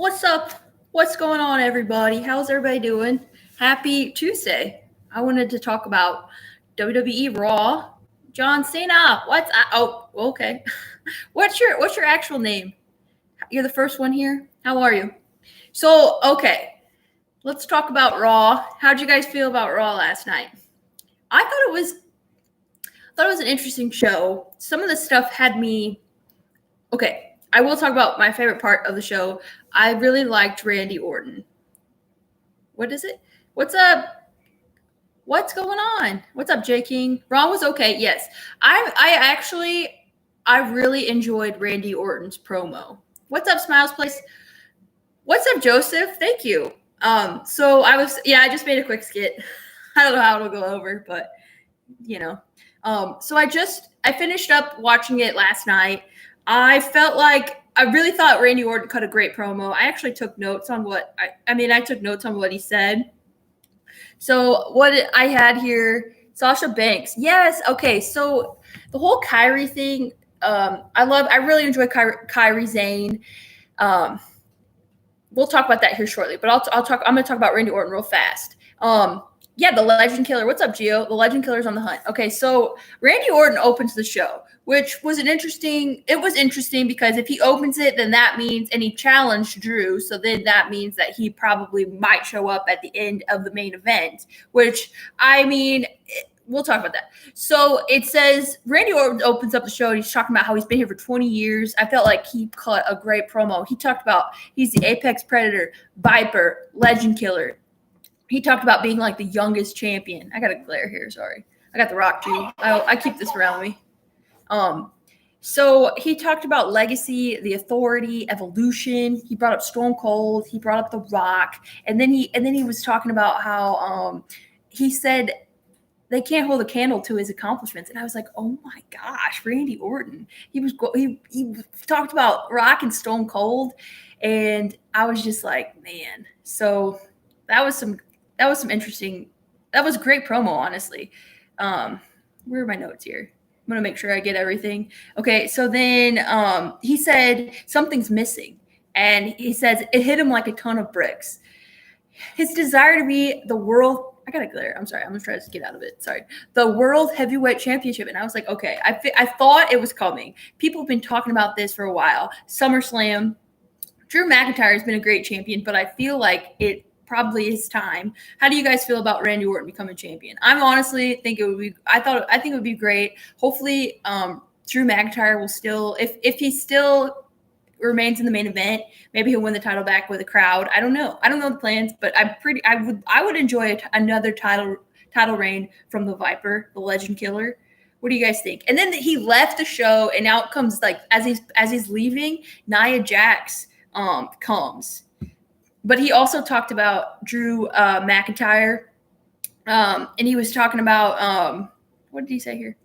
What's up? What's going on, everybody? How's everybody doing? Happy Tuesday. I wanted to talk about WWE Raw. John Cena. Okay. What's your actual name? You're the first one here. How are you? So, okay. Let's talk about Raw. How'd you guys feel about Raw last night? I thought it was an interesting show. Some of the stuff had me okay. I will talk about my favorite part of the show. I really liked Randy Orton. What is it? What's up? What's going on? What's up, J King? Ron was okay. Yes, I really enjoyed Randy Orton's promo. What's up, Smiles Place? What's up, Joseph? Thank you. I just made a quick skit. I don't know how it'll go over, but you know. I finished up watching it last night. I felt like I really thought Randy Orton cut a great promo. I actually took notes on I took notes on what he said. So what I had here, Sasha Banks. Yes. Okay. So the whole Kyrie thing, I really enjoy Kyrie Zane. We'll talk about that here shortly, but I'm going to talk about Randy Orton real fast. The Legend Killer. What's up, Gio? The Legend Killer's on the hunt. Okay, so Randy Orton opens the show, which was interesting because if he opens it, then that means, and he challenged Drew, so then that means that he probably might show up at the end of the main event, which, we'll talk about that. So it says Randy Orton opens up the show and he's talking about how he's been here for 20 years. I felt like he cut a great promo. He talked about he's the Apex Predator, Viper, Legend Killer. He talked about being like the youngest champion. I got a glare here. Sorry. I got the Rock too. I keep this around me. So he talked about legacy, the Authority, evolution. He brought up Stone Cold. He brought up the Rock. And then he was talking about how he said they can't hold a candle to his accomplishments. And I was like, oh my gosh, Randy Orton. He talked about Rock and Stone Cold. And I was just like, man. So that was some interesting. That was a great promo, honestly. Where are my notes here? I'm going to make sure I get everything. Okay, so then he said something's missing. And he says it hit him like a ton of bricks. His desire to be the world – I got a glare. I'm sorry. I'm going to try to get out of it. Sorry. The World Heavyweight Championship. And I was like, okay. I thought it was coming. People have been talking about this for a while. SummerSlam. Drew McIntyre has been a great champion, but I feel like it – probably is time. How do you guys feel about Randy Orton becoming champion? I'm honestly think it would be. I think it would be great. Hopefully, Drew McIntyre will still, if he still remains in the main event, maybe he'll win the title back with a crowd. I don't know the plans, but I would enjoy another title reign from the Viper, the Legend Killer. What do you guys think? And then he left the show, and now it comes like as he's leaving, Nia Jax comes. But he also talked about Drew McIntyre, and he was talking about what did he say here?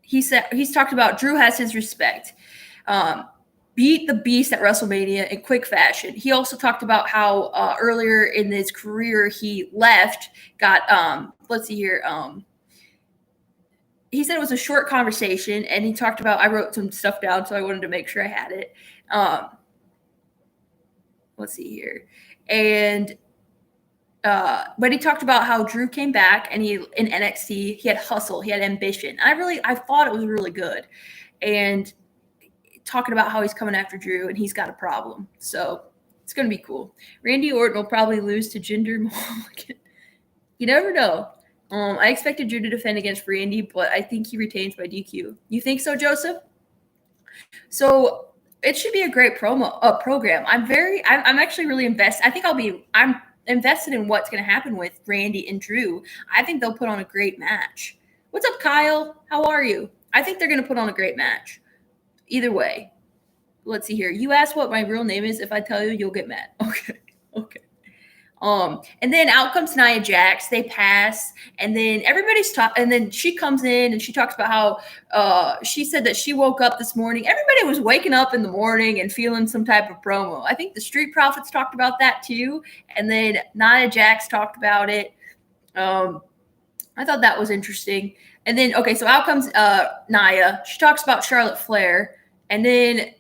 He's talked about Drew has his respect, beat the Beast at WrestleMania in quick fashion. He also talked about how earlier in his career he left, got let's see here. He said it was a short conversation, and he talked about. I wrote some stuff down, so I wanted to make sure I had it. Let's see here. And but he talked about how Drew came back and in NXT, he had hustle, he had ambition. I thought it was really good. And talking about how he's coming after Drew and he's got a problem. So it's going to be cool. Randy Orton will probably lose to Jinder Mahal again. You never know. I expected Drew to defend against Randy, but I think he retains by DQ. You think so, Joseph? So it should be a great program. I'm actually really invested. I'm invested in what's going to happen with Randy and Drew. I think they'll put on a great match. What's up, Kyle? How are you? I think they're going to put on a great match. Either way. Let's see here. You asked what my real name is. If I tell you, you'll get mad. Okay. And then out comes Nia Jax. They pass, and then everybody's talking. And then she comes in and she talks about how she said that she woke up this morning. Everybody was waking up in the morning and feeling some type of promo. I think the Street Profits talked about that too. And then Nia Jax talked about it. I thought that was interesting. And then, okay, so out comes Nia. She talks about Charlotte Flair. And then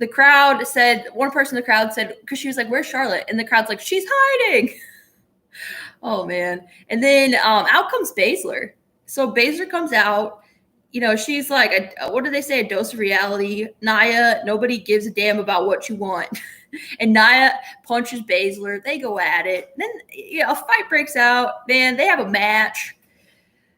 the crowd said, one person in the crowd said, because she was like, "Where's Charlotte?" And the crowd's like, "She's hiding." Oh man. And then out comes Baszler. So Baszler comes out. She's like, what do they say? A dose of reality. Nia, nobody gives a damn about what you want. And Nia punches Baszler. They go at it. Then a fight breaks out. Man, they have a match.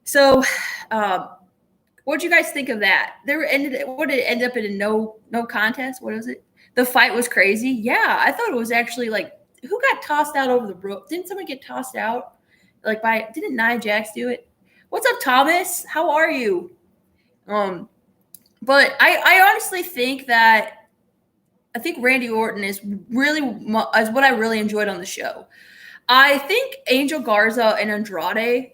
So, what did you guys think of that? What did it end up in a no contest? What was it? The fight was crazy. Yeah, I thought it was actually like, who got tossed out over the rope? Didn't someone get tossed out? Didn't Nia Jax do it? What's up, Thomas? How are you? But I honestly think that Randy Orton is what I really enjoyed on the show. I think Angel Garza and Andrade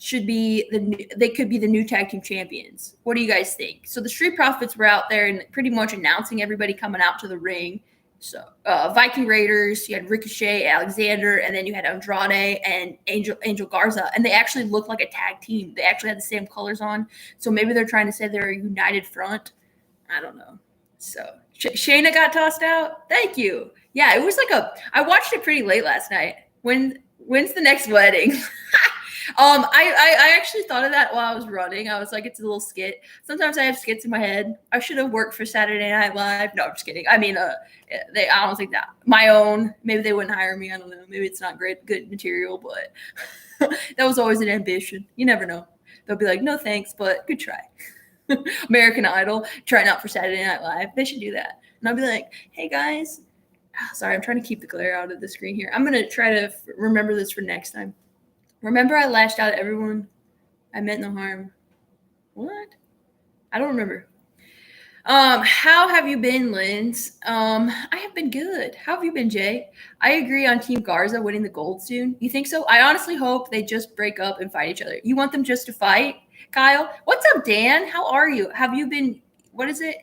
could be the new tag team champions. What do you guys think? So the Street Profits were out there and pretty much announcing everybody coming out to the ring. So Viking Raiders, you had Ricochet, Alexander, and then you had Andrade and Angel Garza, and they actually looked like a tag team. They actually had the same colors on, so maybe they're trying to say they're a united front. I don't know. So Shayna got tossed out. Thank you. Yeah, it was like I watched it pretty late last night. When's the next wedding? I actually thought of that while I was running. I was like, it's a little skit. Sometimes I have skits in my head. I should have worked for Saturday Night Live. No, I'm just kidding. I mean, I don't think that. My own. Maybe they wouldn't hire me. I don't know. Maybe it's not good material, but that was always an ambition. You never know. They'll be like, no thanks, but good try. American Idol, trying out for Saturday Night Live. They should do that. And I'll be like, hey guys. Sorry, I'm trying to keep the glare out of the screen here. I'm going to try to remember this for next time. Remember I lashed out at everyone? I meant no harm. What? I don't remember. How have you been, Linz? I have been good. How have you been, Jay? I agree on Team Garza winning the gold soon. You think so? I honestly hope they just break up and fight each other. You want them just to fight? Kyle? What's up, Dan? How are you? Have you been, what is it?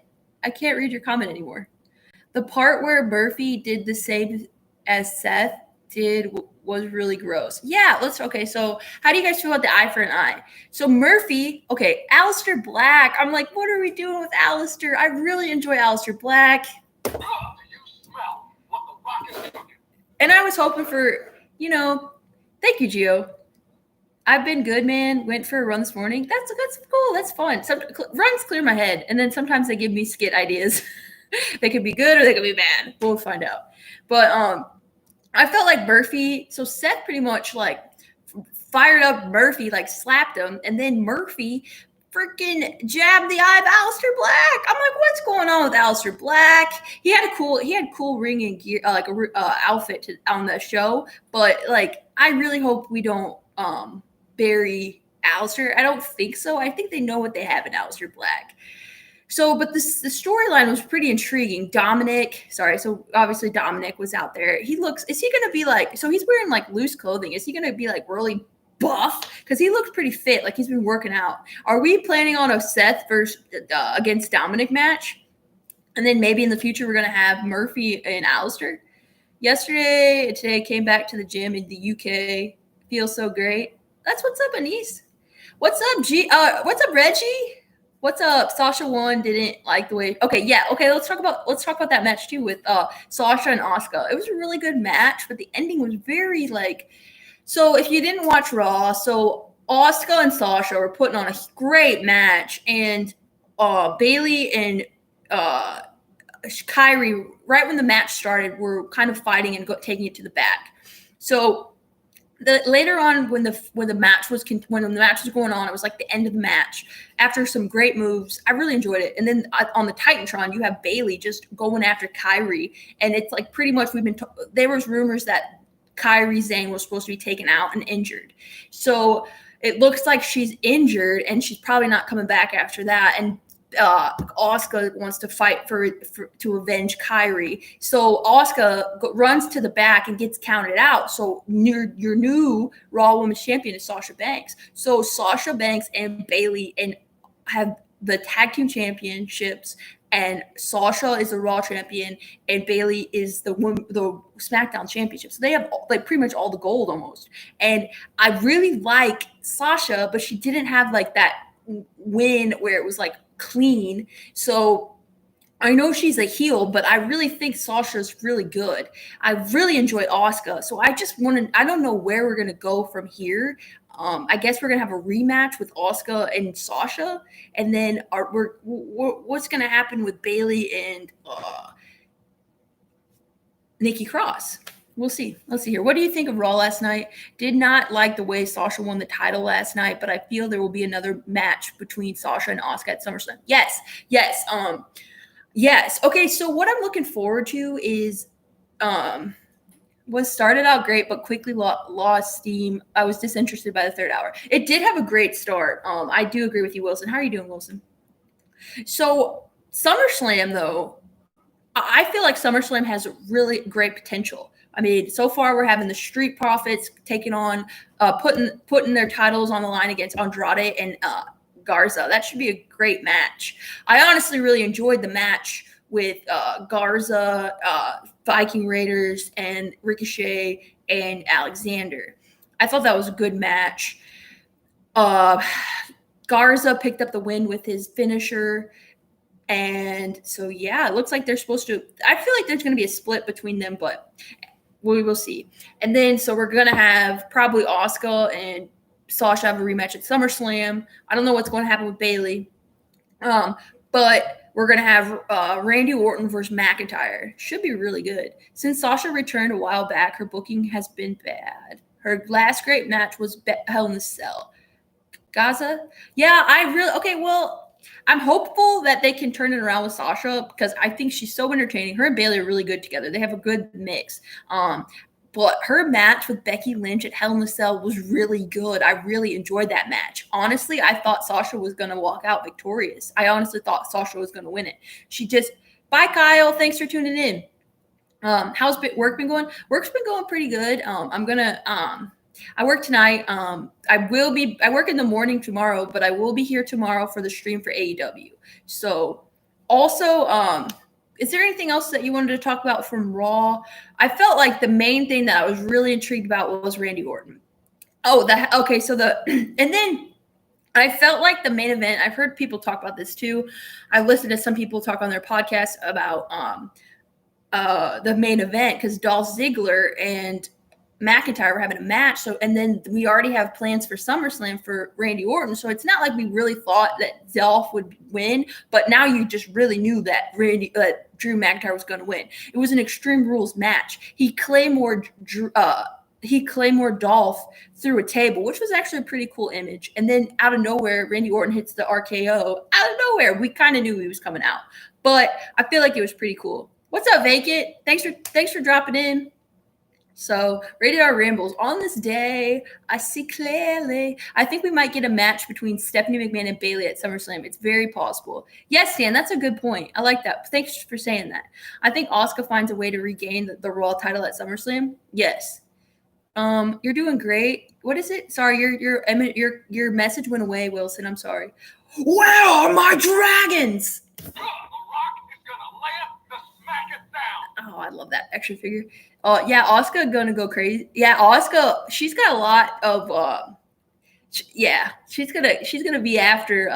I can't read your comment anymore. The part where Murphy did the same as Seth did was really gross. Yeah, okay, so how do you guys feel about the eye for an eye? So Murphy, okay, Aleister Black. I'm like, what are we doing with Aleister? I really enjoy Aleister Black. And I was hoping for, thank you, Gio. I've been good, man. Went for a run this morning. That's cool. That's fun. Runs clear my head, and then sometimes they give me skit ideas. They could be good or they could be bad. We'll find out. But I felt like Murphy, so Seth pretty much like fired up Murphy, like slapped him, and then Murphy freaking jabbed the eye of Aleister Black. I'm like, what's going on with Aleister Black? He had cool ring and gear, like a outfit on the show, but like I really hope we don't bury Aleister. I don't think so. I think they know what they have in Aleister Black. So, but the storyline was pretty intriguing. So obviously Dominic was out there. Is he going to be like, so he's wearing like loose clothing. Is he going to be like really buff? Because he looks pretty fit, like he's been working out. Are we planning on a Seth against Dominic match? And then maybe in the future we're going to have Murphy and Aleister. Today came back to the gym in the UK. Feels so great. That's what's up, Anise. What's up, what's up, Reggie? What's up? Sasha won, didn't like the way. Okay, yeah. Okay, let's talk about that match too with Sasha and Asuka. It was a really good match, but the ending was very like. So if you didn't watch Raw, so Asuka and Sasha were putting on a great match, and Bayley and Kyrie, right when the match started, were kind of fighting and taking it to the back. So. Later on, when the match was going on, it was like the end of the match. After some great moves, I really enjoyed it. And then on the Titantron, you have Bayley just going after Kyrie, and it's like pretty much there was rumors that Kyrie Zane was supposed to be taken out and injured. So it looks like she's injured, and she's probably not coming back after that. And Asuka wants to fight to avenge Kyrie. So Asuka runs to the back and gets counted out. So your new Raw Women's Champion is Sasha Banks. So Sasha Banks and Bayley have the tag team championships, and Sasha is the Raw champion, and Bayley is the SmackDown championship. So they have like pretty much all the gold almost. And I really like Sasha, but she didn't have like that win where it was like clean. So I know she's a heel, but I really think Sasha's really good. I really enjoy Asuka, so I just want to. I don't know where we're gonna go from here. I guess we're gonna have a rematch with Asuka and Sasha, and then what's gonna happen with Bayley and Nikki Cross? We'll see. Let's see here. What do you think of Raw last night? Did not like the way Sasha won the title last night, but I feel there will be another match between Sasha and Asuka at SummerSlam. Yes. Yes. Okay, so what I'm looking forward to is was started out great but quickly lost steam. I was disinterested by the third hour. It did have a great start. I do agree with you, Wilson. How are you doing, Wilson? So SummerSlam, though, I feel like SummerSlam has really great potential. I mean, so far we're having the Street Profits taking on, putting their titles on the line against Andrade and Garza. That should be a great match. I honestly really enjoyed the match with Garza, Viking Raiders, and Ricochet and Alexander. I thought that was a good match. Garza picked up the win with his finisher. And so, yeah, it looks like they're supposed to – I feel like there's going to be a split between them, but we will see. And then so we're going to have probably Asuka and Sasha have a rematch at SummerSlam. I don't know what's going to happen with Bayley. But we're going to have Randy Orton versus McIntyre. Should be really good. Since Sasha returned a while back, her booking has been bad. Her last great match was Hell in a Cell. Gaza? Yeah, I'm hopeful that they can turn it around with Sasha because I think she's so entertaining. Her and Bayley are really good together. They have a good mix. But her match with Becky Lynch at Hell in a Cell was really good. I really enjoyed that match. Honestly, I thought Sasha was going to walk out victorious. I honestly thought Sasha was going to win it. Bye, Kyle. Thanks for tuning in. How's work been going? Work's been going pretty good. I work tonight. I work in the morning tomorrow, but I will be here tomorrow for the stream for AEW. So also, is there anything else that you wanted to talk about from Raw? I felt like the main thing that I was really intrigued about was Randy Orton. And then I felt like the main event, I've heard people talk about this too. I listened to some people talk on their podcast about the main event because Dolph Ziggler and McIntyre were having a match. And then we already have plans for SummerSlam for Randy Orton. So it's not like we really thought that Dolph would win, but now you just really knew that Drew McIntyre was going to win. It was an Extreme Rules match. He Claymored Dolph through a table, which was actually a pretty cool image. And then out of nowhere, Randy Orton hits the RKO out of nowhere. We kind of knew he was coming out, but I feel like it was pretty cool. What's up, Vacant? Thanks for dropping in. So, Radio RaNbles, on this day, I see clearly. I think we might get a match between Stephanie McMahon and Bayley at SummerSlam. It's very possible. Yes, Dan, that's a good point. I like that. Thanks for saying that. I think Asuka finds a way to regain the Raw title at SummerSlam. Yes. You're doing great. What is it? Sorry, your message went away, Wilson. I'm sorry. Where are my dragons? The Rock is gonna lay up to smack it down. Oh, I love that action figure. Yeah, Asuka gonna go crazy. Yeah, Asuka, she's got a lot of she's gonna be after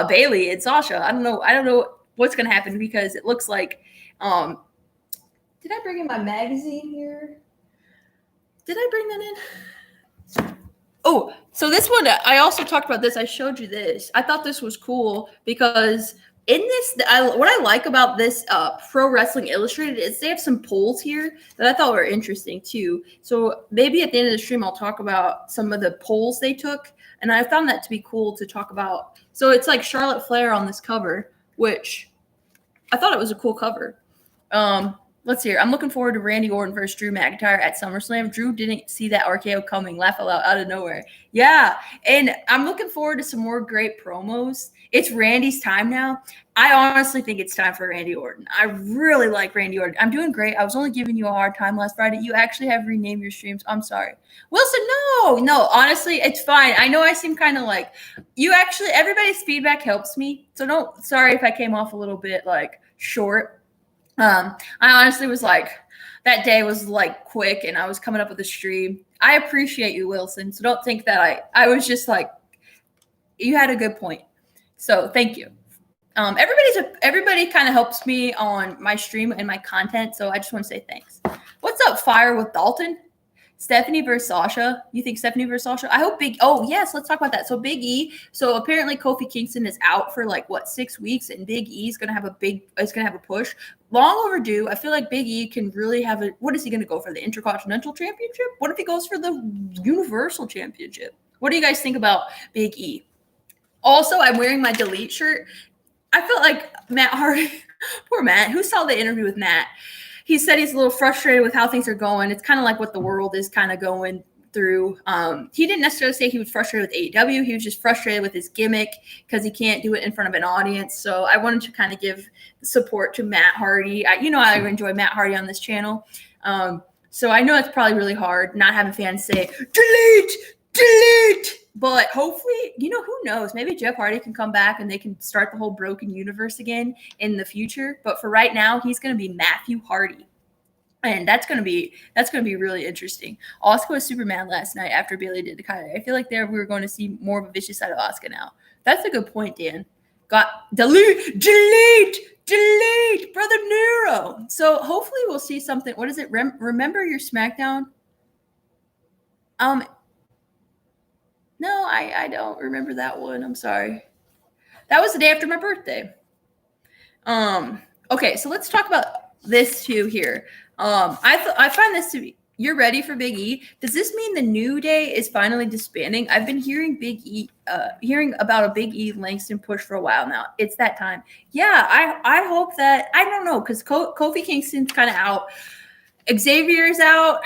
Bayley and Sasha. I don't know what's gonna happen because it looks like did I bring in my magazine here? Did I bring that in? Oh, so this one, I also talked about this. I showed you this. I thought this was cool because in this, what I like about this Pro Wrestling Illustrated is they have some polls here that I thought were interesting too. So maybe at the end of the stream, I'll talk about some of the polls they took. And I found that to be cool to talk about. So it's like Charlotte Flair on this cover, which I thought it was a cool cover. Let's see here. I'm looking forward to Randy Orton versus Drew McIntyre at SummerSlam. Drew didn't see that RKO coming, laugh out of nowhere. Yeah, and I'm looking forward to some more great promos. It's Randy's time now. I honestly think it's time for Randy Orton. I really like Randy Orton. I'm doing great. I was only giving you a hard time last Friday. You actually have renamed your streams. I'm sorry. Wilson, no, honestly, it's fine. I know I seem kind of like everybody's feedback helps me. So sorry if I came off a little bit like short. I honestly was like, that day was like quick and I was coming up with a stream. I appreciate you, Wilson. So don't think that I was just like, you had a good point. So thank you. Everybody kind of helps me on my stream and my content, so I just want to say thanks. What's up, Fire with Dalton? Stephanie versus Sasha. You think Stephanie versus Sasha? I hope Oh yes, let's talk about that. So Big E. So apparently Kofi Kingston is out for 6 weeks, and Big E is gonna have a push. Long overdue. I feel like Big E can really have a. What is he gonna go for? The Intercontinental Championship? What if he goes for the Universal Championship? What do you guys think about Big E? Also, I'm wearing my Delete shirt. I felt like Matt Hardy. Poor Matt. Who saw the interview with Matt? He said he's a little frustrated with how things are going. It's kind of like what the world is kind of going through. He didn't necessarily say he was frustrated with AEW. He was just frustrated with his gimmick because he can't do it in front of an audience. So I wanted to kind of give support to Matt Hardy. I enjoy Matt Hardy on this channel. So I know it's probably really hard not having fans say, delete. But hopefully, who knows? Maybe Jeff Hardy can come back and they can start the whole broken universe again in the future. But for right now, he's going to be Matthew Hardy. And that's going to be really interesting. Asuka was super mad last night after Bayley did the Kai. I feel like we were going to see more of a vicious side of Asuka now. That's a good point, Dan. Delete, Brother Nero. So hopefully we'll see something. What is it? Remember your SmackDown? No, I don't remember that one. I'm sorry. That was the day after my birthday. Okay, so let's talk about this too here. I find this to be. You're ready for Big E. Does this mean the New Day is finally disbanding? I've been hearing hearing about a Big E Langston push for a while now. It's that time. Yeah, I hope that. I don't know because Kofi Kingston's kind of out. Xavier's out.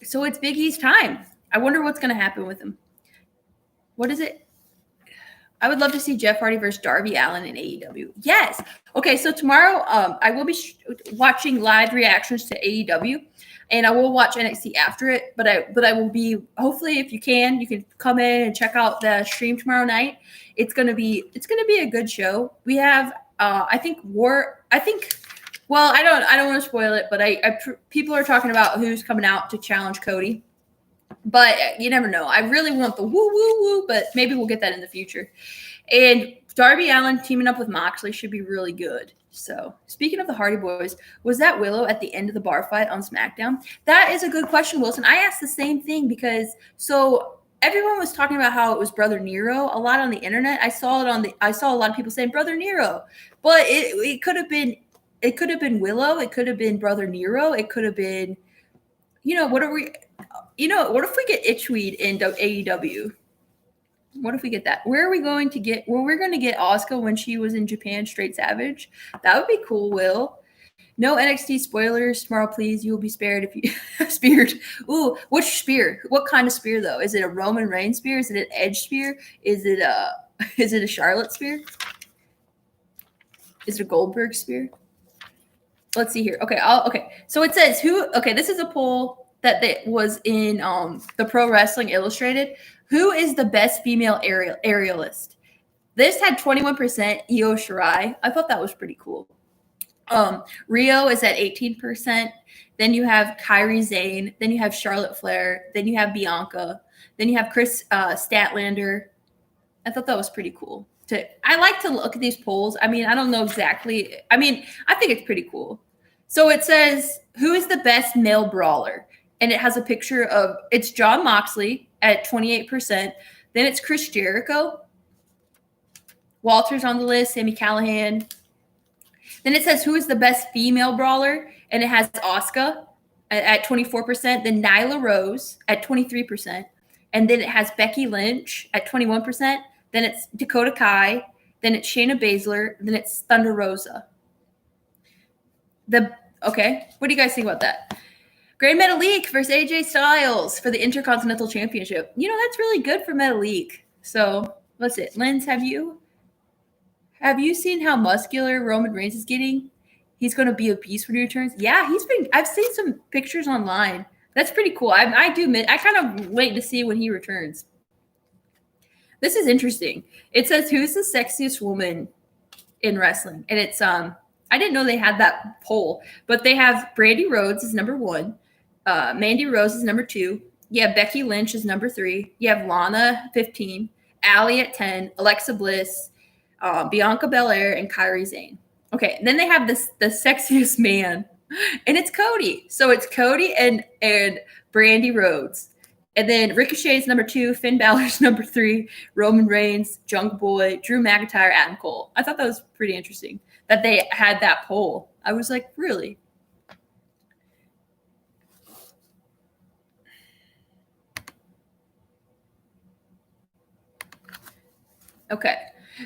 So it's Big E's time. I wonder what's going to happen with him. What is it? I would love to see Jeff Hardy versus Darby Allin in AEW. Yes. Okay, so tomorrow I will be watching live reactions to AEW, and I will watch NXT after it. But I will be, hopefully, if you can come in and check out the stream tomorrow night. It's gonna be a good show. We have well, I don't want to spoil it, but people are talking about who's coming out to challenge Cody. But you never know. I really want the woo, but maybe we'll get that in the future. And Darby Allin teaming up with Moxley should be really good. So speaking of the Hardy Boys, was that Willow at the end of the bar fight on SmackDown? That is a good question, Wilson. I asked the same thing because everyone was talking about how it was Brother Nero a lot on the internet. I saw a lot of people saying Brother Nero, but it could have been Willow. It could have been Brother Nero. It could have been, what if we get Itchweed in AEW? What if we get that? Where are we going to get? Well, we're going to get Asuka when she was in Japan, Straight Savage. That would be cool, Will. No NXT spoilers tomorrow, please. You will be spared if you speared. Ooh, which spear? What kind of spear though? Is it a Roman Reigns spear? Is it an Edge spear? Is it a Charlotte spear? Is it a Goldberg spear? Let's see here. Okay, so it says who? Okay, this is a poll that was in the Pro Wrestling Illustrated. Who is the best female aerialist? This had 21%, Io Shirai. I thought that was pretty cool. Rio is at 18%. Then you have Kairi Sane. Then you have Charlotte Flair. Then you have Bianca. Then you have Chris Statlander. I thought that was pretty cool. I like to look at these polls. I mean, I don't know exactly. I mean, I think it's pretty cool. So it says, who is the best male brawler? And it has a picture of, it's Jon Moxley at 28%. Then it's Chris Jericho. Walter's on the list, Sami Callihan. Then it says, who is the best female brawler? And it has Asuka at 24%. Then Nyla Rose at 23%. And then it has Becky Lynch at 21%. Then it's Dakota Kai. Then it's Shayna Baszler. Then it's Thunder Rosa. Okay, what do you guys think about that? Great Metalik versus AJ Styles for the Intercontinental Championship. That's really good for Metalik. So, what's it? Linz, have you seen how muscular Roman Reigns is getting? He's going to be a beast when he returns. Yeah, I've seen some pictures online. That's pretty cool. I kind of wait to see when he returns. This is interesting. It says, who's the sexiest woman in wrestling? And it's, I didn't know they had that poll, but they have Brandy Rhodes is number 1. Mandy Rose is number 2. You have Becky Lynch is number 3. You have Lana 15, Allie at 10, Alexa Bliss, Bianca Belair, and Kairi Sane. Okay, and then they have the sexiest man, and it's Cody. So it's Cody and Brandy Rhodes. And then Ricochet's number 2, Finn Balor's number 3, Roman Reigns, Jungle Boy, Drew McIntyre, Adam Cole. I thought that was pretty interesting that they had that poll. I was like, really? Okay.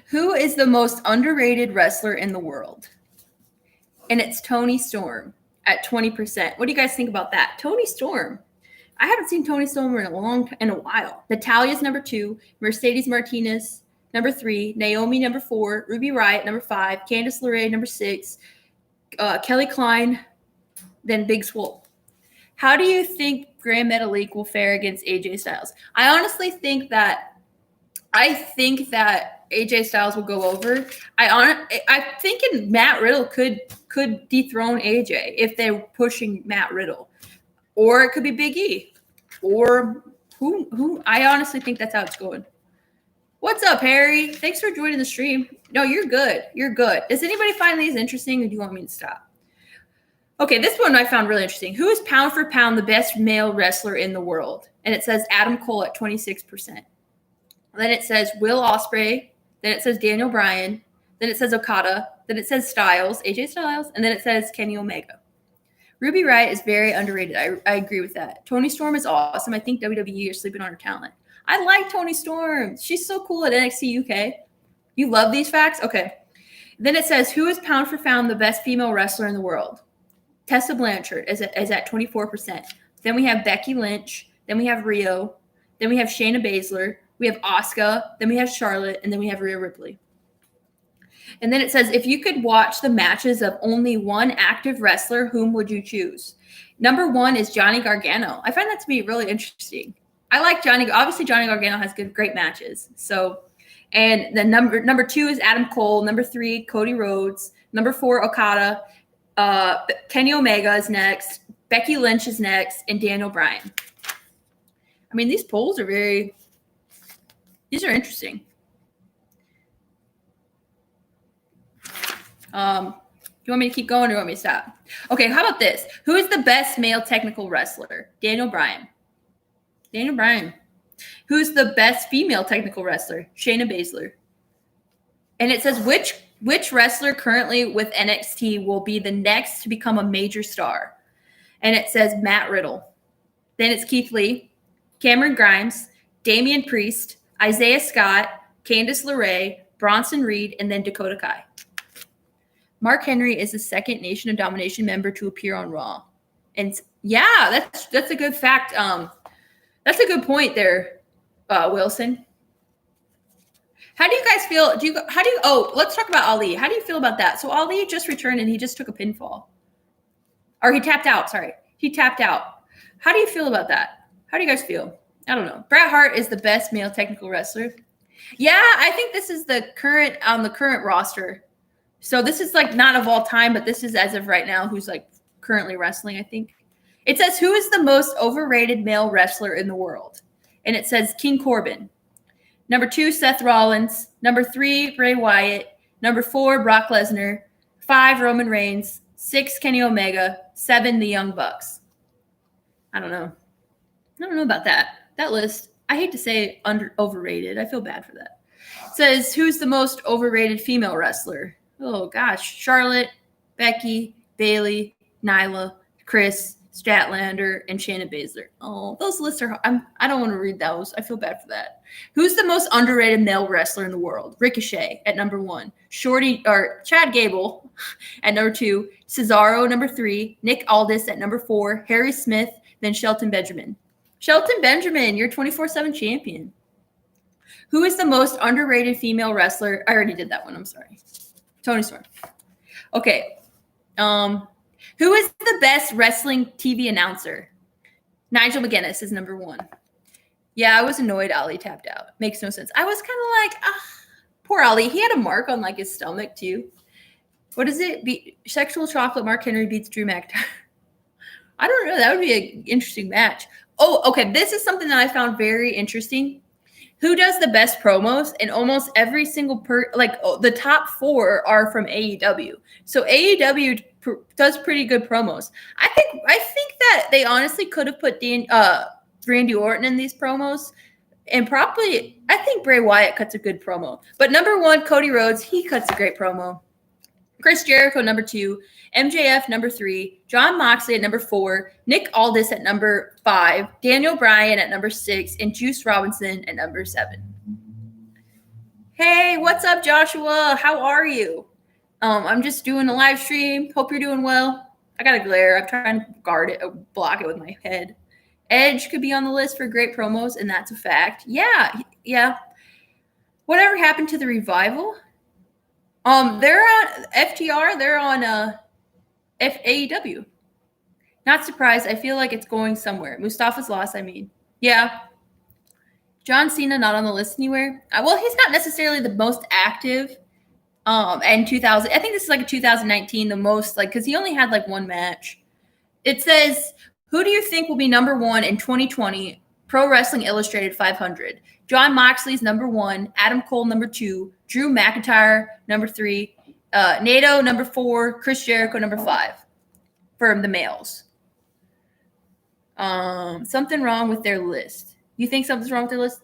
Who is the most underrated wrestler in the world? And it's Toni Storm at 20%. What do you guys think about that? Toni Storm. I haven't seen Toni Storm in a while. Natalia's number 2, Mercedes Martinez number 3, Naomi number 4, Ruby Riott number 5, Candice LeRae number 6, Kelly Klein, then Big Swole. How do you think Grand Metalik will fare against AJ Styles? I honestly think that AJ Styles will go over. I think Matt Riddle could dethrone AJ if they're pushing Matt Riddle. Or it could be Big E. Or who? I honestly think that's how it's going. What's up, Harry? Thanks for joining the stream. No, you're good. You're good. Does anybody find these interesting, or do you want me to stop? Okay, this one I found really interesting. Who is pound for pound the best male wrestler in the world? And it says Adam Cole at 26%. Then it says Will Ospreay. Then it says Daniel Bryan. Then it says Okada. Then it says Styles, AJ Styles. And then it says Kenny Omega. Ruby Riott is very underrated. I agree with that. Toni Storm is awesome. I think WWE is sleeping on her talent. I like Toni Storm. She's so cool at NXT UK. You love these facts? Okay. Then it says, who is pound for pound the best female wrestler in the world? Tessa Blanchard is at 24%. Then we have Becky Lynch. Then we have Rio. Then we have Shayna Baszler. We have Asuka. Then we have Charlotte. And then we have Rhea Ripley. And then it says, if you could watch the matches of only one active wrestler, whom would you choose? Number 1 is Johnny Gargano. I find that to be really interesting. I like Johnny. Obviously, Johnny Gargano has great matches. So, and the number 2 is Adam Cole. Number 3, Cody Rhodes. Number 4, Okada. Kenny Omega is next. Becky Lynch is next, and Daniel Bryan. I mean, these polls are these are interesting. Do you want me to keep going or do you want me to stop? Okay, how about this? Who is the best male technical wrestler? Daniel Bryan. Daniel Bryan. Who's the best female technical wrestler? Shayna Baszler. And it says which wrestler currently with NXT will be the next to become a major star? And it says Matt Riddle. Then it's Keith Lee, Cameron Grimes, Damian Priest, Isaiah Scott, Candice LeRae, Bronson Reed, and then Dakota Kai. Mark Henry is the second Nation of Domination member to appear on Raw. And yeah, that's a good fact. That's a good point there, Wilson. How do you guys feel? Let's talk about Ali. How do you feel about that? So Ali just returned and he just took a pinfall. Or he tapped out, sorry. He tapped out. How do you feel about that? How do you guys feel? I don't know. Bret Hart is the best male technical wrestler. Yeah, I think this is the current roster. So this is like not of all time, but this is as of right now who's like currently wrestling, I think. It says, who is the most overrated male wrestler in the world? And it says King Corbin. Number 2, Seth Rollins. Number 3, Bray Wyatt. Number 4, Brock Lesnar. 5, Roman Reigns. 6, Kenny Omega. 7, the Young Bucks. I don't know. I don't know about that list. I hate to say overrated. I feel bad for that. It says, who's the most overrated female wrestler? Oh, gosh. Charlotte, Becky, Bayley, Nyla, Chris, Statlander, and Shayna Baszler. Oh, those lists are – I don't want to read those. I feel bad for that. Who's the most underrated male wrestler in the world? Ricochet at number 1. Chad Gable at number 2. Cesaro, number 3. Nick Aldis at number 4. Harry Smith, then Shelton Benjamin. Shelton Benjamin, you're 24/7 champion. Who is the most underrated female wrestler? I already did that one. I'm sorry. Toni Storm. Okay. Who is the best wrestling TV announcer? Nigel McGuinness is number 1. Yeah, I was annoyed Ali tapped out. Makes no sense. I was kind of like, poor Ali. He had a mark on like his stomach too. What is it? Sexual chocolate. Mark Henry beats Drew McIntyre. I don't know. That would be an interesting match. Oh, okay. This is something that I found very interesting. who does the best promos, and almost every single the top 4 are from AEW. So AEW does pretty good promos. I think that they honestly could have put Randy Orton in these promos, and probably I think Bray Wyatt cuts a good promo. But number 1, Cody Rhodes, he cuts a great promo. Chris Jericho, number 2, MJF, number 3, Jon Moxley at number 4, Nick Aldis at number 5, Daniel Bryan at number 6, and Juice Robinson at number 7. Hey, what's up, Joshua? How are you? I'm just doing a live stream. Hope you're doing well. I got a glare. I'm trying to block it with my head. Edge could be on the list for great promos, and that's a fact. Yeah. Whatever happened to the Revival? They're on FTR. They're on AEW. Not surprised. I feel like it's going somewhere. Mustafa's lost, I mean. Yeah. John Cena not on the list anywhere. Well, he's not necessarily the most active. And 2000. I think this is like a 2019, the most, because he only had one match. It says, who do you think will be number 1 in 2020 Pro Wrestling Illustrated 500? Jon Moxley's number 1, Adam Cole number 2, Drew McIntyre number 3, Naito number 4, Chris Jericho number 5 for the males. Something wrong with their list. You think something's wrong with their list?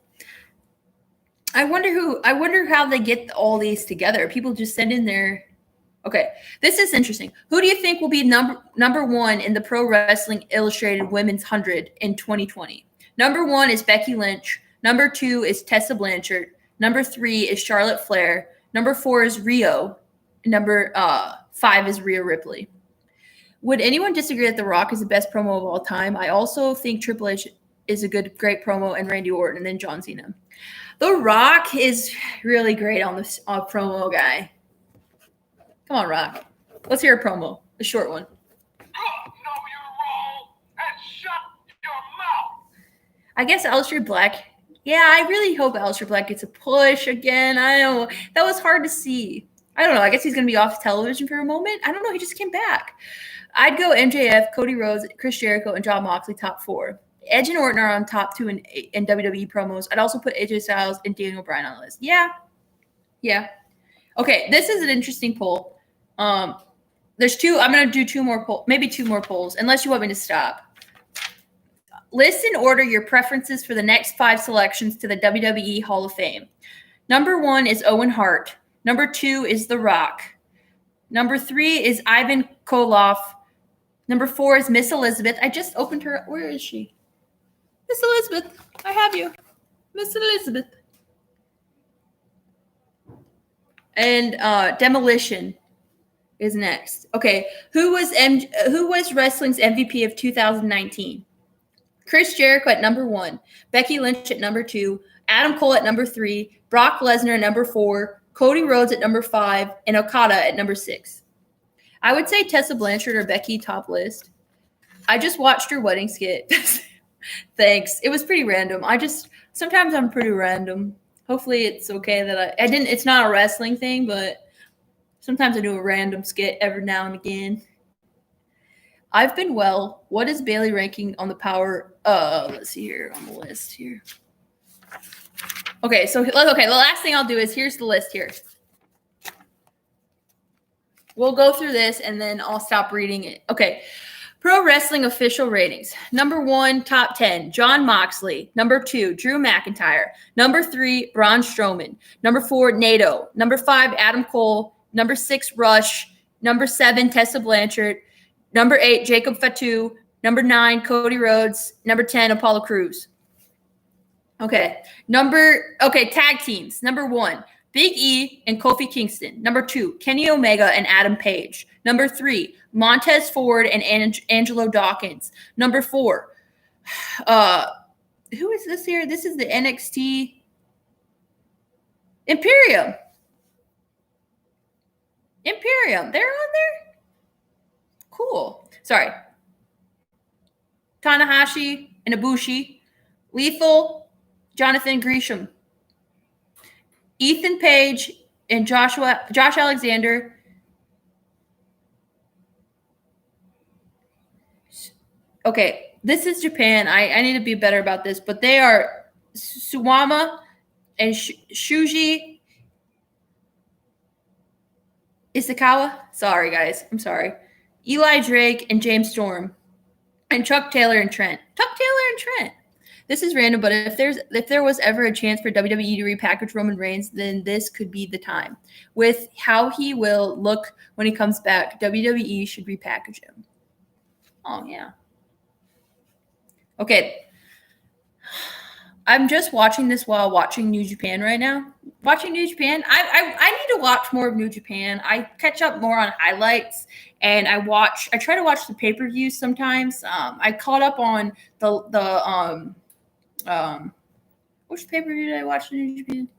I wonder how they get all these together. People just send in their. Okay, this is interesting. Who do you think will be number 1 in the Pro Wrestling Illustrated Women's 100 in 2020? Number 1 is Becky Lynch. Number 2 is Tessa Blanchard. Number 3 is Charlotte Flair. Number 4 is Rio. Number 5 is Rhea Ripley. Would anyone disagree that The Rock is the best promo of all time? I also think Triple H is a great promo, and Randy Orton, and then John Cena. The Rock is really great on this promo guy. Come on, Rock. Let's hear a promo, a short one. Know your role and shut your mouth. I guess Aleister Black. Yeah, I really hope Aleister Black gets a push again. I don't know. That was hard to see. I don't know. I guess he's going to be off television for a moment. I don't know. He just came back. I'd go MJF, Cody Rhodes, Chris Jericho, and Jon Moxley top 4. Edge and Orton are on top 2 in WWE promos. I'd also put AJ Styles and Daniel Bryan on the list. Yeah. Okay, this is an interesting poll. There's 2. I'm going to do 2 more polls, maybe 2 more polls, unless you want me to stop. List and order your preferences for the next 5 selections to the WWE Hall of Fame. Number 1 is Owen Hart. Number 2 is The Rock. Number 3 is Ivan Koloff. Number 4 is Miss Elizabeth. I just opened her. Where is she? Miss Elizabeth, I have you. Miss Elizabeth. And Demolition is next. Okay, who was wrestling's MVP of 2019? Chris Jericho at number 1, Becky Lynch at number 2, Adam Cole at number 3, Brock Lesnar at number 4, Cody Rhodes at number 5, and Okada at number 6. I would say Tessa Blanchard or Becky top list. I just watched her wedding skit. Thanks. It was pretty random. Sometimes I'm pretty random. Hopefully it's okay that I didn't, it's not a wrestling thing, but sometimes I do a random skit every now and again. I've been well. What is Bailey ranking on the power? Let's see here on the list here. Okay, the last thing I'll do is here's the list here. We'll go through this and then I'll stop reading it. Okay. Pro Wrestling official ratings. Number 1, top 10, Jon Moxley. Number 2, Drew McIntyre. Number 3, Braun Strowman. Number 4, Naito. Number 5, Adam Cole. Number 6, Rush. Number 7, Tessa Blanchard. Number 8, Jacob Fatu. Number 9, Cody Rhodes. Number 10, Apollo Crews. Okay. Tag teams. Number 1, Big E and Kofi Kingston. Number 2, Kenny Omega and Adam Page. Number 3, Montez Ford and Angelo Dawkins. Number 4, who is this here? This is the NXT Imperium. They're on there? Cool. Sorry. Tanahashi and Ibushi. Lethal, Jonathan Gresham. Ethan Page and Josh Alexander. Okay, this is Japan. I need to be better about this, but they are Suwama and Shuji Isakawa. Sorry, guys. I'm sorry. Eli Drake and James Storm. And Chuck Taylor and Trent. Chuck Taylor and Trent. This is random, but if there was ever a chance for WWE to repackage Roman Reigns, then this could be the time. With how he will look when he comes back, WWE should repackage him. Oh, yeah. Okay. I'm just watching this while watching New Japan right now. Watching New Japan, I need to watch more of New Japan. I catch up more on highlights, and I try to watch the pay-per-views sometimes. I caught up on the which pay-per-view did I watch in New Japan?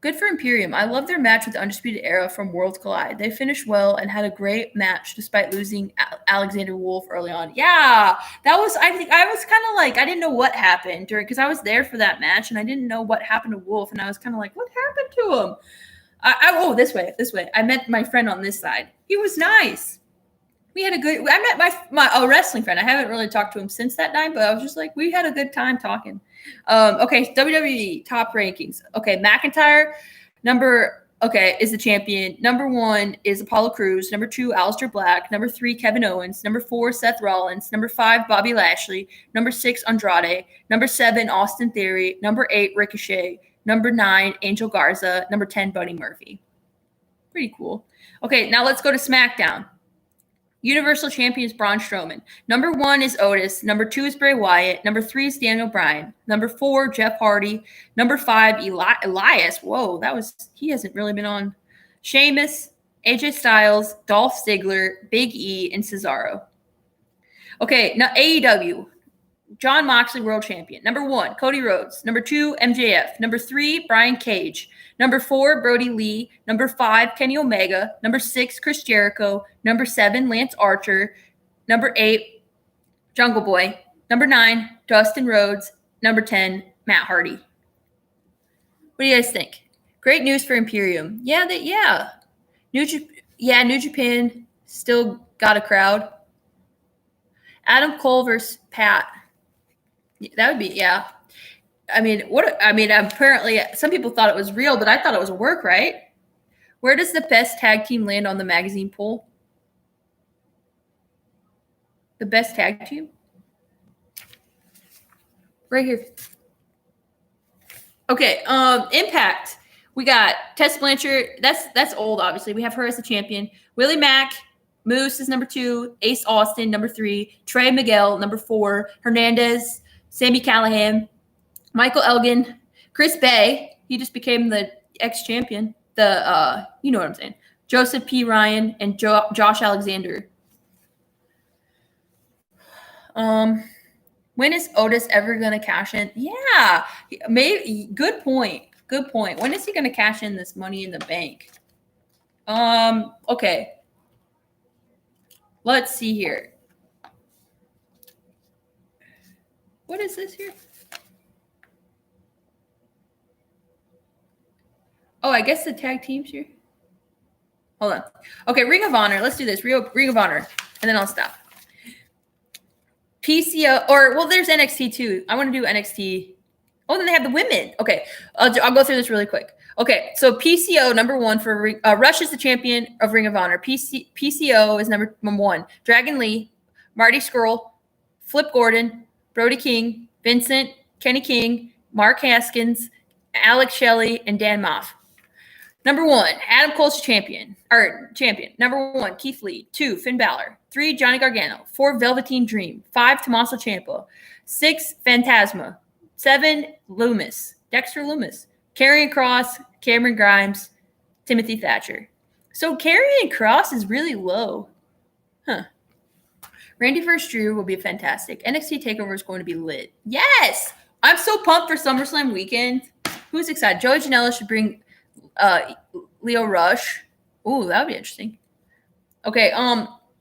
Good for Imperium. I love their match with the Undisputed Era from Worlds Collide. They finished well and had a great match despite losing Alexander Wolf early on. Yeah, that was, I think, I was kind of like, I didn't know what happened because I was there for that match and I didn't know what happened to Wolf. And I was kind of like, what happened to him? This way. I met my friend on this side. He was nice. We had I met my wrestling friend. I haven't really talked to him since that time, but I was just like, we had a good time talking. Okay, WWE top rankings. Okay, McIntyre, is the champion. Number 1 is Apollo Crews. Number 2, Aleister Black. Number 3, Kevin Owens. Number 4, Seth Rollins. Number 5, Bobby Lashley. Number 6, Andrade. Number 7, Austin Theory. Number 8, Ricochet. Number 9, Angel Garza. Number 10, Buddy Murphy. Pretty cool. Okay, now let's go to SmackDown. Universal Champion is Braun Strowman. Number 1 is Otis. Number 2 is Bray Wyatt. Number 3 is Daniel Bryan. Number 4, Jeff Hardy. Number 5, Elias. Whoa, he hasn't really been on. Sheamus, AJ Styles, Dolph Ziggler, Big E, and Cesaro. Okay, now AEW. Jon Moxley, World Champion. Number 1, Cody Rhodes. Number 2, MJF. Number 3, Brian Cage. Number 4, Brody Lee. Number 5, Kenny Omega. Number 6, Chris Jericho. Number 7, Lance Archer. Number 8, Jungle Boy. Number 9, Dustin Rhodes. Number 10, Matt Hardy. What do you guys think? Great news for Imperium. New Japan still got a crowd. Adam Cole versus Pat. That would be, yeah. Apparently some people thought it was real, but I thought it was a work, right? Where does the best tag team land on the magazine poll? The best tag team? Right here. Okay, Impact. We got Tess Blanchard. That's old, obviously. We have her as the champion. Willie Mack. Moose is number 2. Ace Austin, number 3. Trey Miguel, number 4. Hernandez. Sami Callihan, Michael Elgin, Chris Bay. He just became the ex-champion. You know what I'm saying. Joseph P. Ryan and Josh Alexander. When is Otis ever going to cash in? Yeah, maybe. Good point. When is he going to cash in this Money in the Bank? Okay. Let's see here. What is this here? Oh, I guess the tag teams here. Hold on. Okay, Ring of Honor. Let's do this. Ring of Honor. And then I'll stop. PCO, there's NXT too. I want to do NXT. Oh, then they have the women. Okay, I'll go through this really quick. Okay, so PCO, number 1 for Rush is the champion of Ring of Honor. PCO is number 1. Dragon Lee, Marty Scurll, Flip Gordon, Brody King, Vincent, Kenny King, Mark Haskins, Alex Shelley, and Dan Moff. Number 1, Adam Cole's champion. Number 1, Keith Lee. 2, Finn Balor. 3, Johnny Gargano. 4, Velveteen Dream. 5, Tommaso Ciampa. 6, Phantasma. 7, Dexter Loomis. Karrion Kross, Cameron Grimes, Timothy Thatcher. So Karrion Kross is really low. Huh. Randy vs. Drew will be fantastic. NXT TakeOver is going to be lit. Yes! I'm so pumped for SummerSlam weekend. Who's excited? Joey Janela should bring Leo Rush. Ooh, that would be interesting. Okay,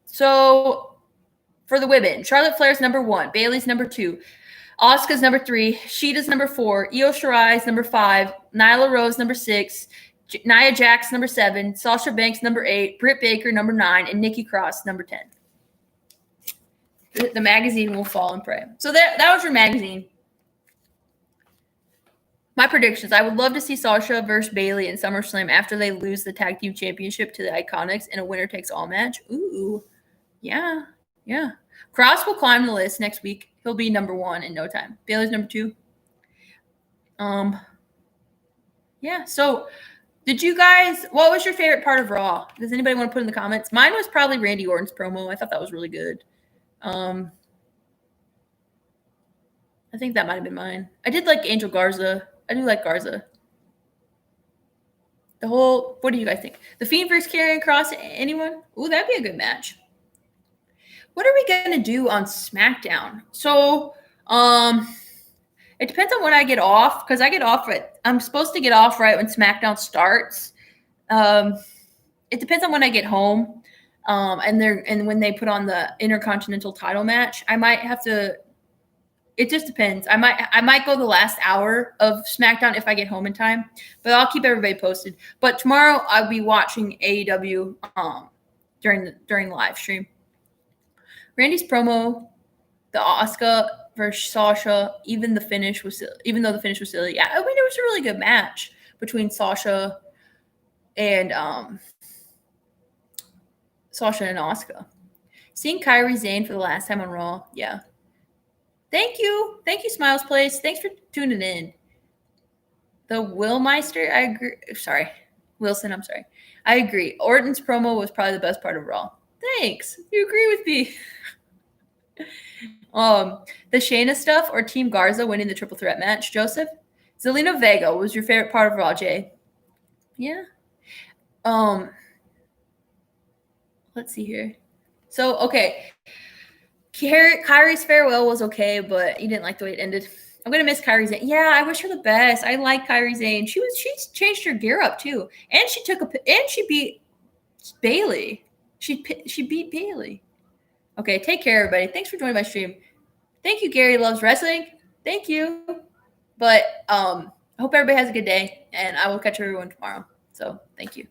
so for the women, Charlotte Flair's number 1. Bayley's number 2. Asuka's number 3. Sheeta's number 4. Io Shirai's number 5. Nyla Rose number 6. Nia Jax number 7. Sasha Banks number 8. Britt Baker number 9. And Nikki Cross number 10. The magazine will fall and pray. So that was your magazine. My predictions. I would love to see Sasha versus Bailey in SummerSlam after they lose the tag team championship to the Iconics in a winner takes all match. Ooh. Yeah. Yeah. Cross will climb the list next week. He'll be number 1 in no time. Bailey's number 2. Yeah. So did you guys, what was your favorite part of Raw? Does anybody want to put in the comments? Mine was probably Randy Orton's promo. I thought that was really good. I think that might have been mine. I did like Angel Garza. I do like Garza. The whole, what do you guys think? The Fiend versus Karrion Kross, anyone? Ooh, that'd be a good match. What are we going to do on SmackDown? So, it depends on when I get off, because I get off I'm supposed to get off right when SmackDown starts. It depends on when I get home, and when they put on the Intercontinental title match. I might have to. It just depends. I might go the last hour of SmackDown if I get home in time, but I'll keep everybody posted. But tomorrow I'll be watching AEW during the live stream. Randy's promo, the Asuka versus Sasha, even though the finish was silly. Yeah, I mean, it was a really good match between Sasha and Asuka. Seeing Kairi Sane for the last time on Raw, yeah. Thank you, Smiles Place. Thanks for tuning in. The Willmeister, I agree. Sorry, Wilson. I'm sorry. I agree. Orton's promo was probably the best part of Raw. Thanks. You agree with me. The Shayna stuff or Team Garza winning the triple threat match, Joseph? Zelina Vega was your favorite part of Raw, Jay? Yeah. Let's see here. So, okay. Kairi's farewell was okay, but you didn't like the way it ended. I'm gonna miss Kairi Sane. Yeah, I wish her the best. I like Kairi Sane. She's changed her gear up too, and she beat Bailey. She beat Bailey. Okay, take care, everybody. Thanks for joining my stream. Thank you, Gary Loves Wrestling. Thank you. But I hope everybody has a good day, and I will catch everyone tomorrow. So thank you.